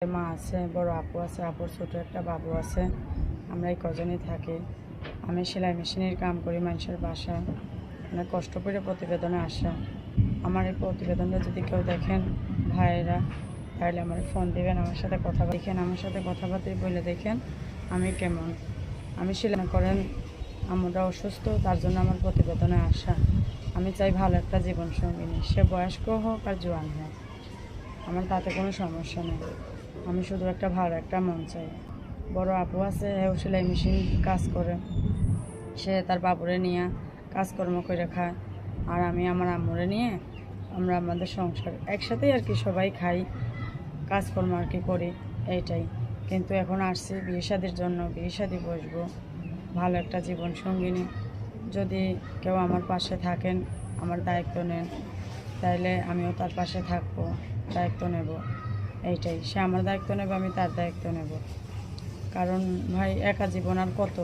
মা আছে, বড় আপু আছে, আপুর ছোট একটা বাবু আছে। আমরা এই কজনই থাকি। আমি সেলাই মেশিনের কাম করি মানুষের বাসায়। অনেক কষ্ট করে প্রতিবেদনে আসা। আমার এই প্রতিবেদনটা যদি কেউ দেখেন ভাইয়েরা, তাহলে আমার ফোন দিবেন, আমার সাথে কথা দেখেন, আমার সাথে কথাবার্তা বলে দেখেন আমি কেমন। আমি সেলাই করেন, আমরা অসুস্থ, তার জন্য আমার প্রতিবেদনে আসা। আমি চাই ভালো একটা জীবন সঙ্গিনী, সে বয়স্ক হোক আর জোয়ান হোক, আমার তাতে কোনো সমস্যা নেই। আমি শুধু একটা ভালো একটা মন চাই। বড় আপু আছে, হেও সেলাই মেশিন কাজ করে, সে তার বাবুরে নিয়ে কাজকর্ম করে খায়, আর আমি আমার আম্মুরে নিয়ে আমরা আমাদের সংসার একসাথেই আর কি সবাই খাই, কাজকর্ম আর কি করি, এইটাই। কিন্তু এখন আসছি বিয়ে শাদির জন্য, বিয়ে শাদি বসবো, ভালো একটা জীবন সঙ্গিনী। যদি কেউ আমার পাশে থাকেন, আমার দায়িত্ব নেন, তাইলে আমিও তার পাশে থাকবো, দায়িত্ব নেব, এইটাই। সে আমার দায়িত্ব নেবে, আমি তার দায়িত্ব নেব। কারণ ভাই একা জীবন আর কত,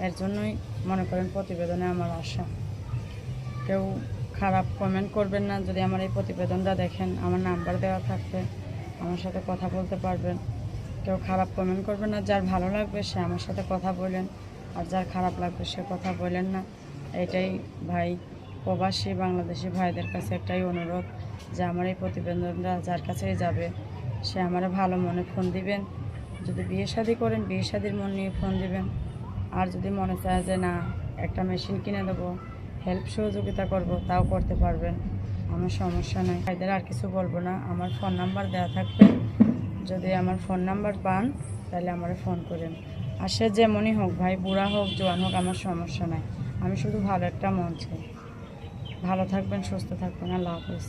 এর জন্যই মনে করেন প্রতিবেদনে আমার আশা। কেউ খারাপ কমেন্ট করবেন না। যদি আমার এই প্রতিবেদনটা দেখেন, আমার নাম্বার দেওয়া থাকবে, আমার সাথে কথা বলতে পারবেন। কেউ খারাপ কমেন্ট করবেন না। যার ভালো লাগবে সে আমার সাথে কথা বলেন, আর যার খারাপ লাগবে সে কথা বলেন না। এটাই ভাই, প্রবাসী বাংলাদেশি ভাইদের কাছে একটাই অনুরোধ যে আমার এই প্রতিবেদনটা যার কাছেই যাবে সে আমার ভালো মনে ফোন দিবেন। যদি বিয়ে শাদি করেন, বিয়ে শাদির মন নিয়ে ফোন দিবেন। আর যদি মনে চায় যে না, একটা মেশিন কিনে দেবো, হেল্প সহযোগিতা করব, তাও করতে পারবেন, আমার সমস্যা নেই। ভাইদের আর কিছু বলবো না। আমার ফোন নাম্বার দেওয়া থাকবে, যদি আমার ফোন নাম্বার পান তাহলে আমার ফোন করেন। আর সে যেমনই হোক ভাই, বুড়া হোক জোয়ান হোক, আমার সমস্যা নাই। আমি শুধু ভালো একটা মন চাই। ভালো থাকবেন, সুস্থ থাকবেন, আল্লাহ হাফেজ।